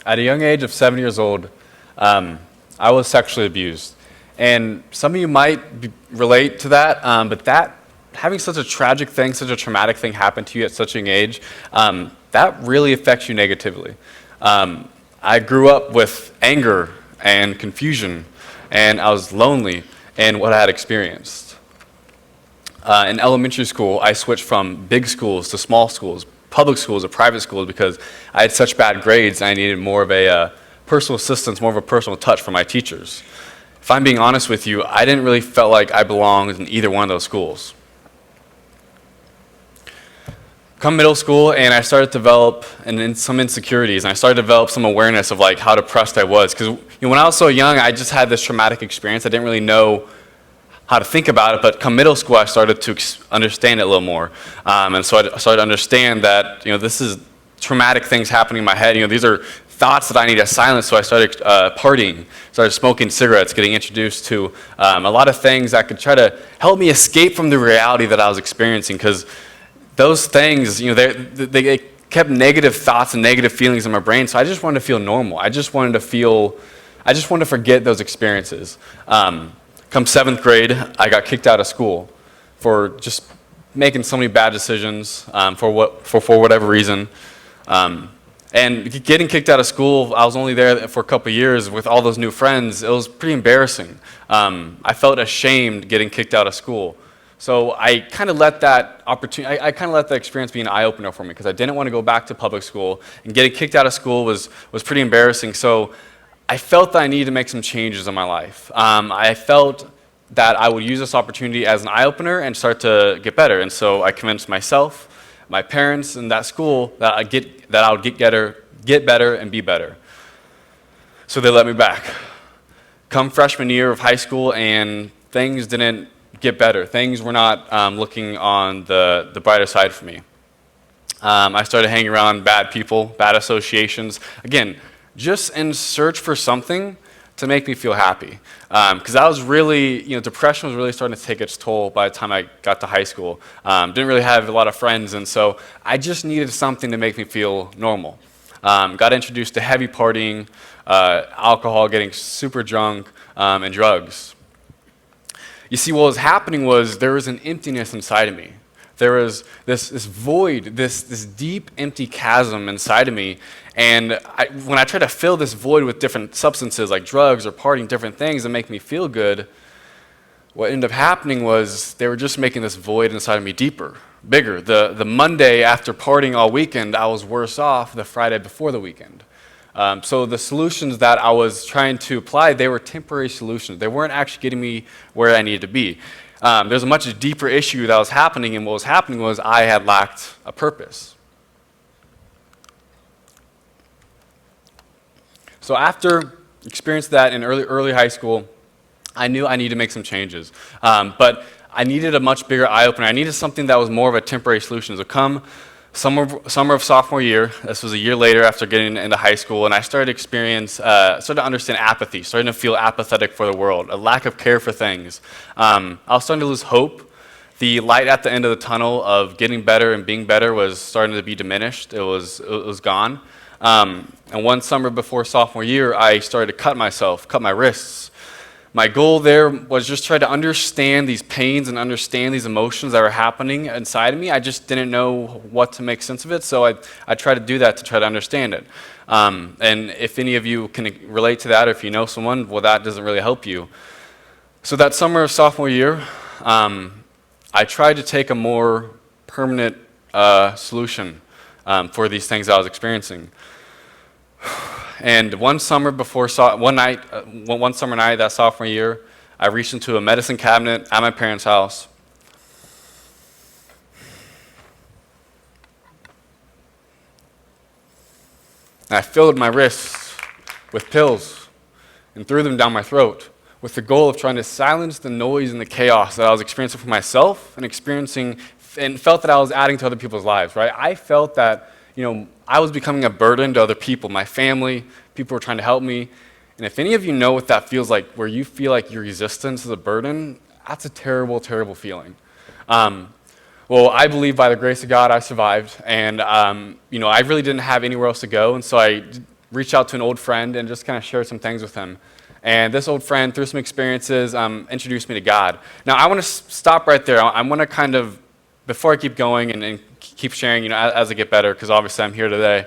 At a young age of 7 years old, I was sexually abused. And some of you might relate to that, but that having such a tragic thing, such a traumatic thing happen to you at such a young age, that really affects you negatively. I grew up with anger and confusion, and I was lonely in what I had experienced. In elementary school, I switched from big schools to small schools, public schools to private schools, because I had such bad grades and I needed more of a personal assistance, more of a personal touch from my teachers. If I'm being honest with you, I didn't really feel like I belonged in either one of those schools. Come middle school, and I started to develop some insecurities, and I started to develop some awareness of like how depressed I was. Because when I was so young, I just had this traumatic experience. I didn't really know how to think about it, but come middle school, I started to understand it a little more. And so I started to understand that this is traumatic things happening in my head. These are thoughts that I need to silence. So I started partying, started smoking cigarettes, getting introduced to a lot of things that could try to help me escape from the reality that I was experiencing. Because those things, they kept negative thoughts and negative feelings in my brain. So I just wanted to feel normal. I just wanted to forget those experiences. Come 7th grade, I got kicked out of school for just making so many bad decisions for whatever reason. And getting kicked out of school, I was only there for a couple of years with all those new friends. It was pretty embarrassing. I felt ashamed getting kicked out of school. So I kind of let that opportunity, I kind of let that experience be an eye-opener for me, because I didn't want to go back to public school, and getting kicked out of school was pretty embarrassing. So I felt that I needed to make some changes in my life. I felt that I would use this opportunity as an eye-opener and start to get better. And so I convinced myself, my parents, and that school that I would get better and be better. So they let me back. Come freshman year of high school, and things didn't get better. Things were not looking on the brighter side for me. I started hanging around bad people, bad associations. Again, just in search for something to make me feel happy. Because I was really, depression was really starting to take its toll by the time I got to high school. Didn't really have a lot of friends, and so I just needed something to make me feel normal. Got introduced to heavy partying, alcohol, getting super drunk, and drugs. You see, what was happening was there was an emptiness inside of me. There was this void, this deep, empty chasm inside of me. And when I tried to fill this void with different substances like drugs or partying, different things that make me feel good, what ended up happening was they were just making this void inside of me deeper, bigger. The Monday after partying all weekend, I was worse off the Friday before the weekend. So the solutions that I was trying to apply, they were temporary solutions. They weren't actually getting me where I needed to be. There's a much deeper issue that was happening, and what was happening was I had lacked a purpose. So after experiencing that in early high school, I knew I needed to make some changes. But I needed a much bigger eye-opener. I needed something that was more of a temporary solution. So come summer of sophomore year, this was a year later after getting into high school, and I started to understand apathy, starting to feel apathetic for the world, a lack of care for things. I was starting to lose hope. The light at the end of the tunnel of getting better and being better was starting to be diminished. It was gone. And one summer before sophomore year, I started to cut my wrists. My goal there was just try to understand these pains and understand these emotions that were happening inside of me. I just didn't know what to make sense of it, so I tried to do that to try to understand it. And if any of you can relate to that, or if you know someone, well, that doesn't really help you. So that summer of sophomore year, I tried to take a more permanent solution for these things I was experiencing. And one summer night that sophomore year, I reached into a medicine cabinet at my parents' house. And I filled my wrists with pills and threw them down my throat with the goal of trying to silence the noise and the chaos that I was experiencing for myself and felt that I was adding to other people's lives, right? I felt that I was becoming a burden to other people, my family, people were trying to help me. And if any of you know what that feels like, where you feel like your resistance is a burden, that's a terrible, terrible feeling. Well, I believe by the grace of God I survived, and I really didn't have anywhere else to go, and so I reached out to an old friend and just kind of shared some things with him. And this old friend, through some experiences, introduced me to God. Now, I want to stop right there. I want to kind of, before I keep going and keep sharing, as I get better, because obviously I'm here today.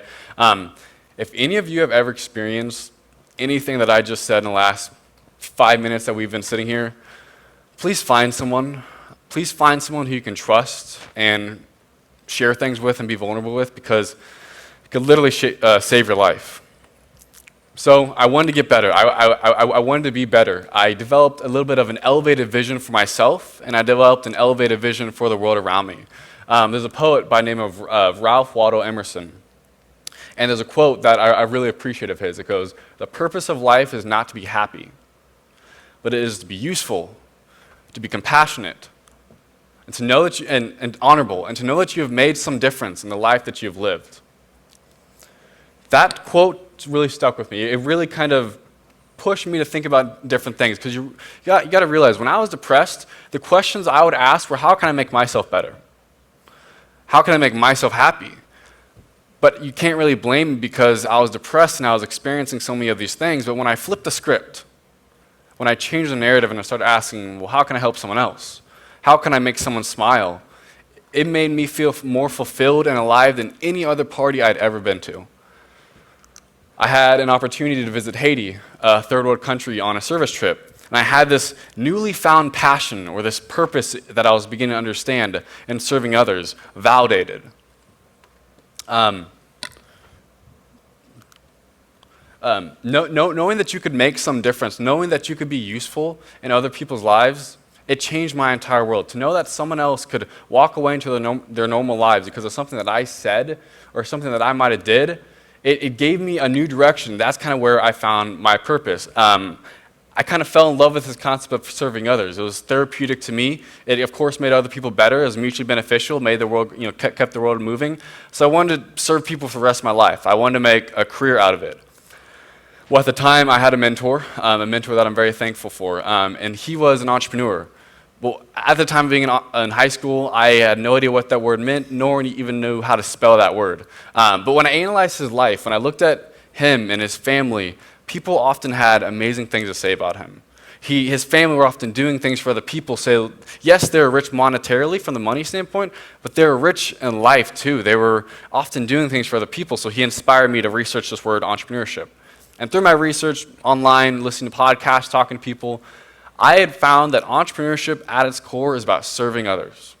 If any of you have ever experienced anything that I just said in the last 5 minutes that we've been sitting here, please find someone. Please find someone who you can trust and share things with and be vulnerable with, because it could literally save your life. So I wanted to get better. I wanted to be better. I developed a little bit of an elevated vision for myself, and I developed an elevated vision for the world around me. There's a poet by the name of Ralph Waldo Emerson, and there's a quote that I really appreciate of his. It goes, "The purpose of life is not to be happy, but it is to be useful, to be compassionate, and to know that and honorable, and to know that you have made some difference in the life that you have lived." That quote really stuck with me. It really kind of pushed me to think about different things, because you got to realize, when I was depressed, the questions I would ask were, how can I make myself better? How can I make myself happy? But you can't really blame me, because I was depressed and I was experiencing so many of these things. But when I flipped the script, when I changed the narrative and I started asking, well, how can I help someone else? How can I make someone smile? It made me feel more fulfilled and alive than any other party I'd ever been to. I had an opportunity to visit Haiti, a third world country, on a service trip. And I had this newly found passion, or this purpose that I was beginning to understand in serving others, validated. Knowing that you could make some difference, knowing that you could be useful in other people's lives, it changed my entire world. To know that someone else could walk away into their normal lives because of something that I said or something that I might have did, it gave me a new direction. That's kind of where I found my purpose. I kind of fell in love with this concept of serving others. It was therapeutic to me. It, of course, made other people better. It was mutually beneficial, made the world, kept the world moving. So I wanted to serve people for the rest of my life. I wanted to make a career out of it. Well, at the time, I had a mentor that I'm very thankful for, and he was an entrepreneur. Well, at the time of being in high school, I had no idea what that word meant, nor even knew how to spell that word. But when I analyzed his life, when I looked at him and his family, people often had amazing things to say about him. His family were often doing things for other people. So yes, they were rich monetarily from the money standpoint, but they were rich in life too. They were often doing things for other people. So he inspired me to research this word entrepreneurship. And through my research online, listening to podcasts, talking to people, I had found that entrepreneurship at its core is about serving others,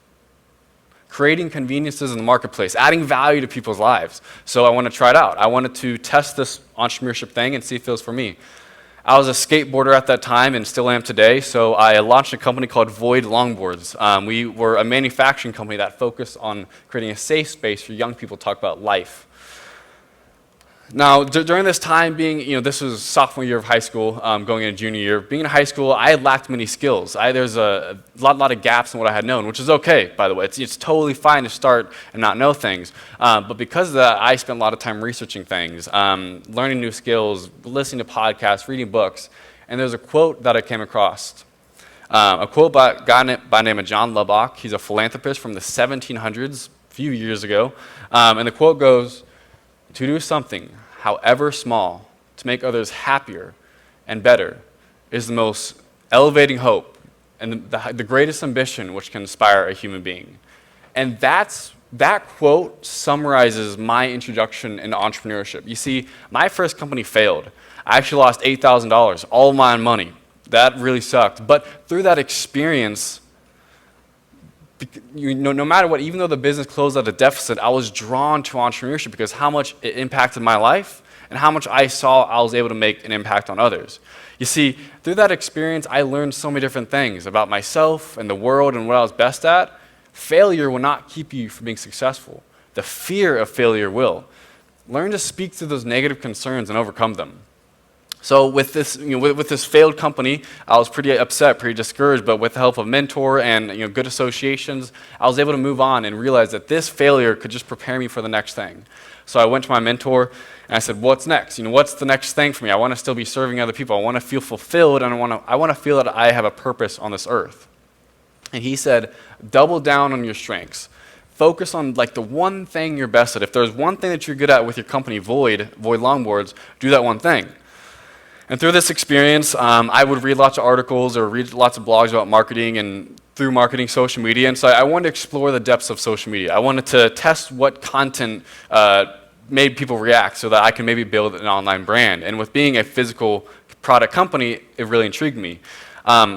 creating conveniences in the marketplace, adding value to people's lives. So I wanted to try it out. I wanted to test this entrepreneurship thing and see if it was for me. I was a skateboarder at that time and still am today, so I launched a company called Void Longboards. We were a manufacturing company that focused on creating a safe space for young people to talk about life. Now, during this time, this was sophomore year of high school, going into junior year. Being in high school, I had lacked many skills. There's a lot of gaps in what I had known, which is okay, by the way. It's totally fine to start and not know things. But because of that, I spent a lot of time researching things, learning new skills, listening to podcasts, reading books. And there's a quote that I came across. A quote by a guy by the name of John Lubbock. He's a philanthropist from the 1700s, a few years ago. And the quote goes, "To do something, however small, to make others happier and better is the most elevating hope and the greatest ambition which can inspire a human being." And that quote summarizes my introduction into entrepreneurship. You see, my first company failed. I actually lost $8,000, all of my own money. That really sucked. But through that experience, no matter what, even though the business closed at a deficit, I was drawn to entrepreneurship because how much it impacted my life and how much I saw I was able to make an impact on others. You see, through that experience, I learned so many different things about myself and the world and what I was best at. Failure will not keep you from being successful. The fear of failure will. Learn to speak to those negative concerns and overcome them. So with this, with this failed company, I was pretty upset, pretty discouraged, but with the help of a mentor and good associations, I was able to move on and realize that this failure could just prepare me for the next thing. So I went to my mentor and I said, "What's next? What's the next thing for me? I want to still be serving other people. I want to feel fulfilled, and I want to feel that I have a purpose on this earth." And he said, "Double down on your strengths. focus on like the one thing you're best at. If there's one thing that you're good at with your company, Void Longboards, do that one thing. And through this experience, I would read lots of articles or read lots of blogs about marketing and through marketing social media. And so I wanted to explore the depths of social media. I wanted to test what content made people react so that I can maybe build an online brand. And with being a physical product company, it really intrigued me.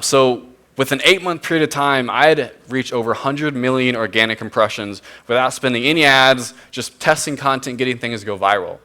So with an 8-month period of time, I had reached over 100 million organic impressions without spending any ads, just testing content, getting things to go viral.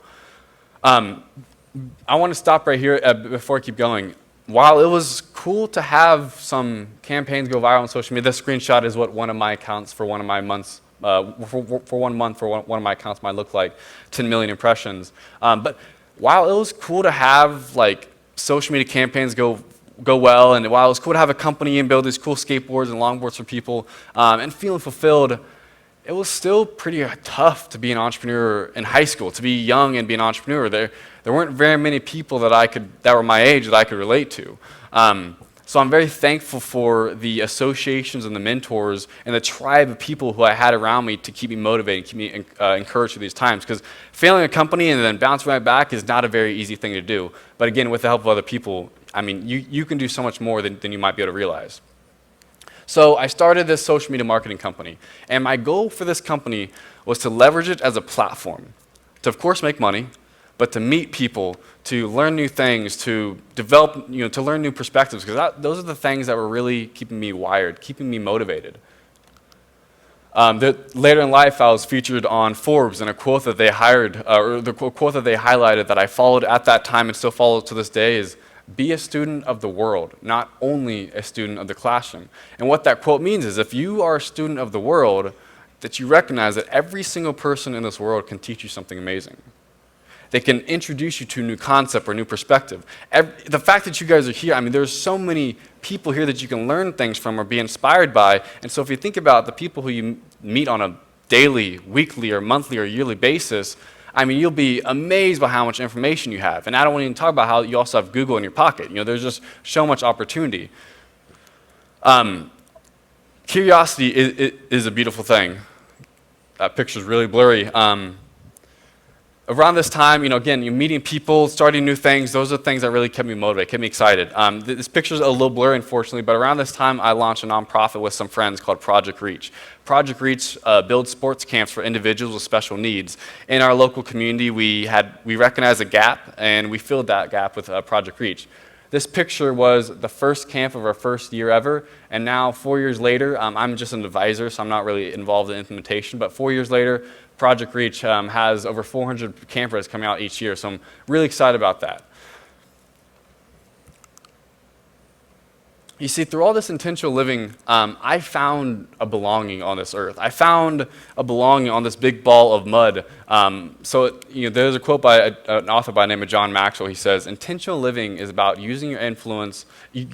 I want to stop right here before I keep going. While it was cool to have some campaigns go viral on social media, this screenshot is what one of my accounts for one of my months, for 1 month for one of my accounts might look like, 10 million impressions. But while it was cool to have like social media campaigns go well, and while it was cool to have a company and build these cool skateboards and longboards for people, and feeling fulfilled, it was still pretty tough to be an entrepreneur in high school, to be young and be an entrepreneur. There weren't very many people that were my age that I could relate to. So I'm very thankful for the associations and the mentors and the tribe of people who I had around me to keep me motivated, keep me encouraged through these times. Because failing a company and then bouncing right back is not a very easy thing to do. But again, with the help of other people, I mean, you can do so much more than you might be able to realize. So I started this social media marketing company. And my goal for this company was to leverage it as a platform. To, of course, make money, but to meet people, to learn new things, to develop, to learn new perspectives, because those are the things that were really keeping me wired, keeping me motivated. Later in life, I was featured on Forbes, and a quote that they quote that they highlighted that I followed at that time and still follow to this day is, "Be a student of the world, not only a student of the classroom." And what that quote means is if you are a student of the world, that you recognize that every single person in this world can teach you something amazing. They can introduce you to a new concept or new perspective. The fact that you guys are here, I mean, there's so many people here that you can learn things from or be inspired by. And so if you think about the people who you meet on a daily, weekly, or monthly, or yearly basis, I mean, you'll be amazed by how much information you have. And I don't want to even talk about how you also have Google in your pocket. There's just so much opportunity. Curiosity is a beautiful thing. That picture's really blurry. Around this time, again, you're meeting people, starting new things. Those are the things that really kept me motivated, kept me excited. This picture's a little blurry, unfortunately, but around this time, I launched a nonprofit with some friends called Project Reach. Project Reach builds sports camps for individuals with special needs. In our local community, we recognized a gap, and we filled that gap with Project Reach. This picture was the first camp of our first year ever, and now 4 years later, I'm just an advisor, so I'm not really involved in implementation, but 4 years later, Project Reach has over 400 campers coming out each year, so I'm really excited about that. You see, through all this intentional living, I found a belonging on this earth. I found a belonging on this big ball of mud. There's a quote by an author by the name of John Maxwell. He says, "Intentional living is about using your influence,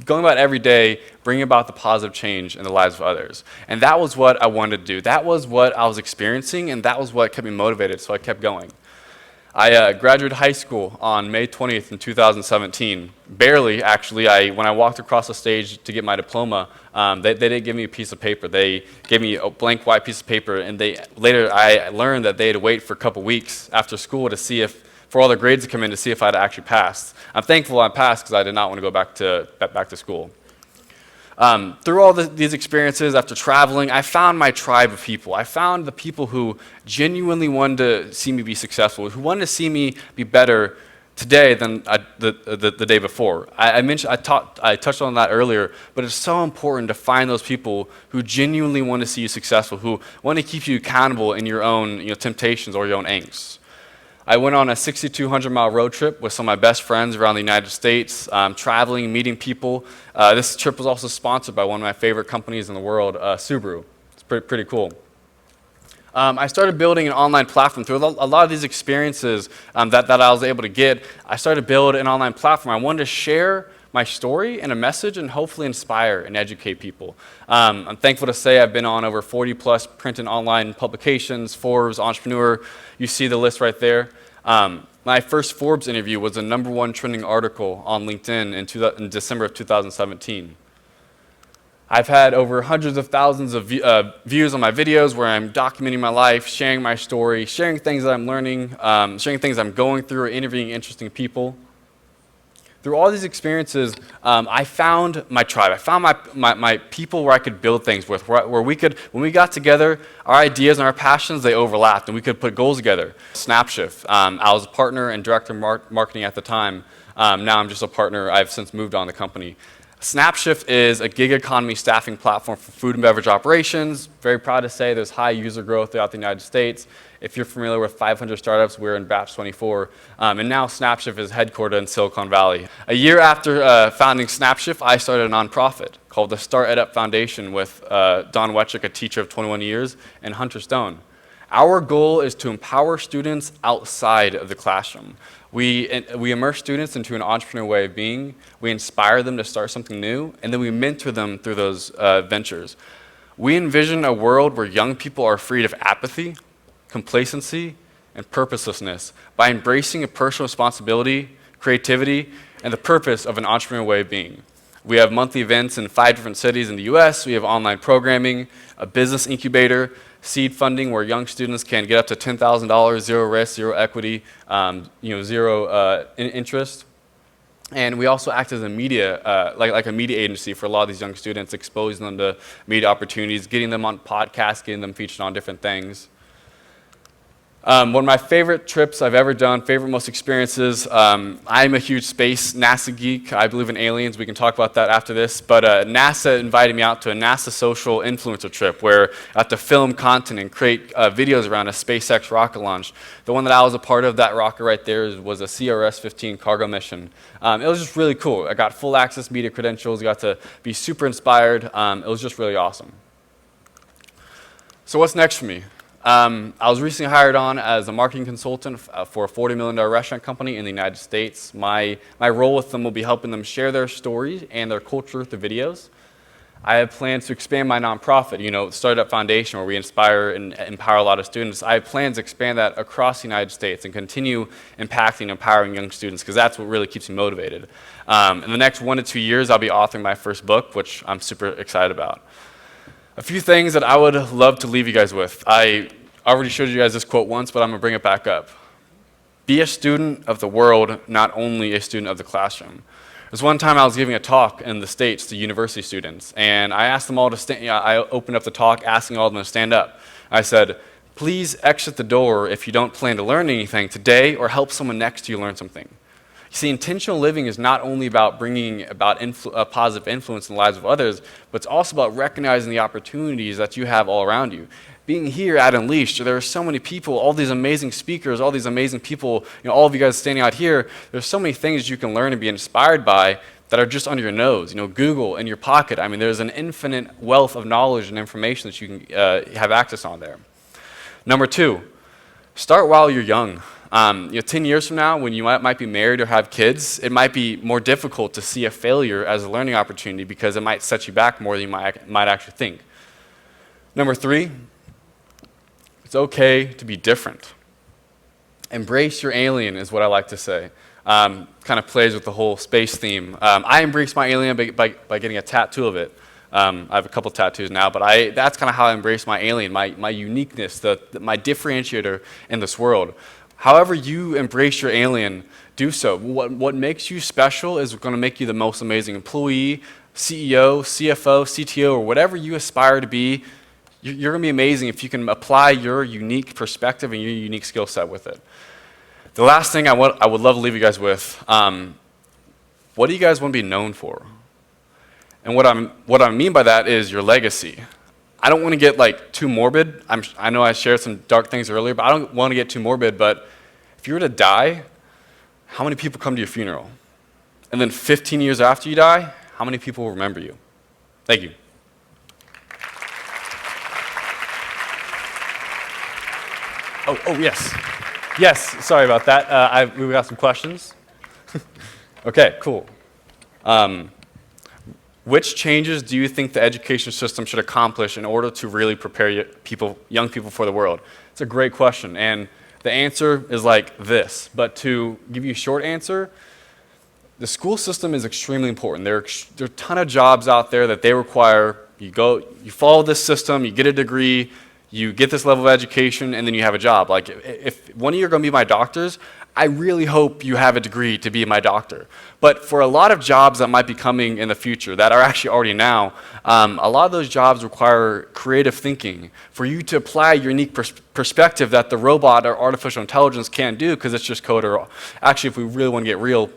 going about every day, bringing about the positive change in the lives of others." And that was what I wanted to do. That was what I was experiencing, and that was what kept me motivated, so I kept going. I graduated high school on May 20th in 2017. Barely, actually. When I walked across the stage to get my diploma, they didn't give me a piece of paper. They gave me a blank white piece of paper, and later I learned that they had to wait for a couple weeks after school to see for all the grades to come in to see if I had actually passed. I'm thankful I passed because I did not want to go back to school. Through all these experiences, after traveling, I found my tribe of people. I found the people who genuinely wanted to see me be successful, who wanted to see me be better today than the day before. I touched on that earlier, but it's so important to find those people who genuinely want to see you successful, who want to keep you accountable in your own temptations or your own angst. I went on a 6,200-mile road trip with some of my best friends around the United States, traveling, meeting people. This trip was also sponsored by one of my favorite companies in the world, Subaru. It's pretty cool. I started building an online platform through a lot of these experiences that I was able to get. I started to build an online platform. I wanted to share my story and a message and hopefully inspire and educate people. I'm thankful to say I've been on over 40 plus print and online publications, Forbes, Entrepreneur. You see the list right there. My first Forbes interview was the #1 trending article on LinkedIn in December of 2017. I've had over hundreds of thousands of views on my videos where I'm documenting my life, sharing my story, sharing things that I'm learning, sharing things I'm going through, or interviewing interesting people. Through all these experiences, I found my tribe. I found my people where I could build things with, where we could, when we got together, our ideas and our passions, they overlapped, and we could put goals together. Snapshift. I was a partner and director of marketing at the time. Now I'm just a partner. I've since moved on the company. Snapshift is a gig economy staffing platform for food and beverage operations. Very proud to say there's high user growth throughout the United States. If you're familiar with 500 startups, we're in batch 24. And now Snapshift is headquartered in Silicon Valley. A year after founding Snapshift, I started a nonprofit called the Start Ed Up Foundation with Don Wetchick, a teacher of 21 years, and Hunter Stone. Our goal is to empower students outside of the classroom. We immerse students into an entrepreneurial way of being, we inspire them to start something new, and then we mentor them through those ventures. We envision a world where young people are freed of apathy, complacency, and purposelessness by embracing a personal responsibility, creativity, and the purpose of an entrepreneurial way of being. We have monthly events in 5 different cities in the US, we have online programming, a business incubator, seed funding where young students can get up to $10,000, zero risk, zero equity, zero interest. And we also act as a media, like a media agency for a lot of these young students, exposing them to media opportunities, getting them on podcasts, getting them featured on different things. One of my favorite trips I've ever done, most experiences, I'm a huge space NASA geek. I believe in aliens. We can talk about that after this. But NASA invited me out to a NASA social influencer trip where I had to film content and create videos around a SpaceX rocket launch. The one that I was a part of, that rocket right there, was a CRS-15 cargo mission. It was just really cool. I got full access media credentials, got to be super inspired. It was just really awesome. So what's next for me? I was recently hired on as a marketing consultant for a $40 million restaurant company in the United States. My role with them will be helping them share their stories and their culture through videos. I have plans to expand my nonprofit, Startup Foundation, where we inspire and empower a lot of students. I have plans to expand that across the United States and continue impacting and empowering young students, because that's what really keeps me motivated. In the next 1 to 2 years, I'll be authoring my first book, which I'm super excited about. A few things that I would love to leave you guys with. I already showed you guys this quote once, but I'm going to bring it back up. Be a student of the world, not only a student of the classroom. There's one time I was giving a talk in the States to university students, and I asked them all to stand. I opened up the talk asking all of them to stand up. I said, please exit the door if you don't plan to learn anything today or help someone next to you learn something. You see, intentional living is not only about bringing about a positive influence in the lives of others, but it's also about recognizing the opportunities that you have all around you. Being here at Unleashed, there are so many people, all these amazing speakers, all these amazing people, all of you guys standing out here, there's so many things you can learn and be inspired by that are just under your nose. Google in your pocket. I mean, there's an infinite wealth of knowledge and information that you can have access on there. Number 2, start while you're young. 10 years from now, when you might be married or have kids, it might be more difficult to see a failure as a learning opportunity because it might set you back more than you might actually think. Number 3, it's okay to be different. Embrace your alien is what I like to say. Kind of plays with the whole space theme. I embrace my alien by getting a tattoo of it. I have a couple tattoos now, but that's kind of how I embrace my alien, my uniqueness, my differentiator in this world. However you embrace your alien, do so. What makes you special is going to make you the most amazing employee, CEO, CFO, CTO, or whatever you aspire to be. You're going to be amazing if you can apply your unique perspective and your unique skill set with it. The last thing I would love to leave you guys with, what do you guys want to be known for? And what I mean by that is your legacy. I don't want to get too morbid. I know I shared some dark things earlier, but I don't want to get too morbid. But if you were to die, how many people come to your funeral? And then 15 years after you die, how many people will remember you? Thank you. Oh yes. Yes, sorry about that. We got some questions. Okay, cool. Which changes do you think the education system should accomplish in order to really prepare young people for the world? It's a great question, and the answer is like this. But to give you a short answer, the school system is extremely important. There are a ton of jobs out there that they require. You follow this system, you get a degree, you get this level of education, and then you have a job. Like, if one of you are going to be my doctors, I really hope you have a degree to be my doctor. But for a lot of jobs that might be coming in the future, that are actually already now, a lot of those jobs require creative thinking for you to apply a unique perspective that the robot or artificial intelligence can't do because it's just code. Or actually, if we really want to get real,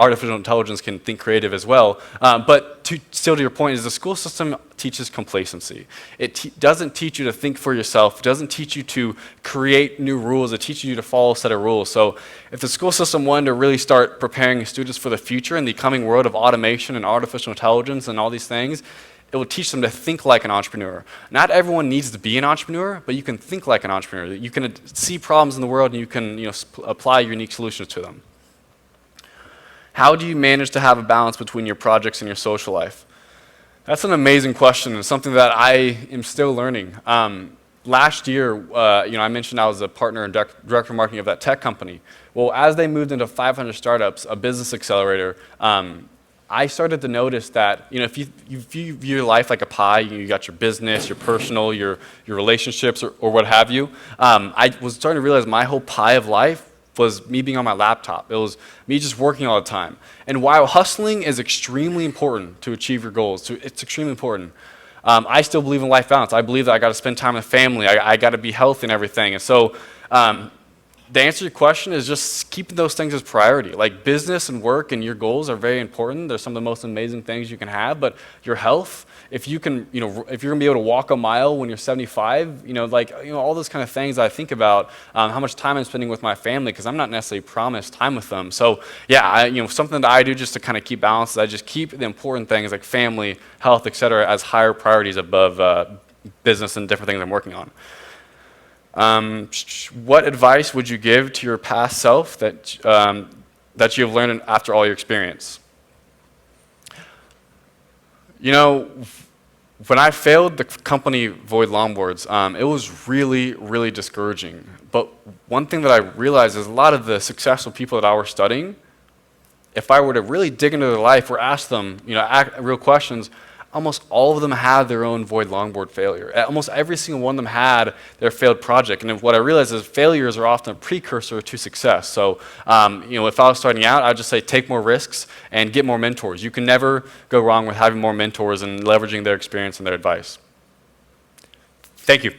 artificial intelligence can think creative as well. But still to your point, is the school system teaches complacency. It doesn't teach you to think for yourself. It doesn't teach you to create new rules. It teaches you to follow a set of rules. So if the school system wanted to really start preparing students for the future and the coming world of automation and artificial intelligence and all these things, it will teach them to think like an entrepreneur. Not everyone needs to be an entrepreneur, but you can think like an entrepreneur. You can see problems in the world and you can apply unique solutions to them. How do you manage to have a balance between your projects and your social life? That's an amazing question and something that I am still learning. Last year, I mentioned I was a partner and director of marketing of that tech company. Well, as they moved into 500 startups, a business accelerator, I started to notice that if you view your life like a pie, you got your business, your personal, your relationships, or what have you. I was starting to realize my whole pie of life was me being on my laptop. It was me just working all the time. And while hustling is extremely important to achieve your goals, it's extremely important, I still believe in life balance. I believe that I got to spend time with family. I got to be healthy and everything. And so the answer to your question is just keeping those things as priority. Like business and work and your goals are very important. They're some of the most amazing things you can have. But your health, if you can, if you're gonna be able to walk a mile when you're 75, all those kind of things I think about, how much time I'm spending with my family because I'm not necessarily promised time with them. So yeah, something that I do just to kind of keep balance is I just keep the important things like family, health, etc. as higher priorities above business and different things I'm working on. What advice would you give to your past self that you've learned after all your experience? When I failed the company Void Longboards, it was really, really discouraging. But one thing that I realized is a lot of the successful people that I was studying, if I were to really dig into their life or ask them, real questions, almost all of them had their own Void Longboard failure. Almost every single one of them had their failed project. And what I realized is failures are often a precursor to success. So, if I was starting out, I'd just say take more risks and get more mentors. You can never go wrong with having more mentors and leveraging their experience and their advice. Thank you.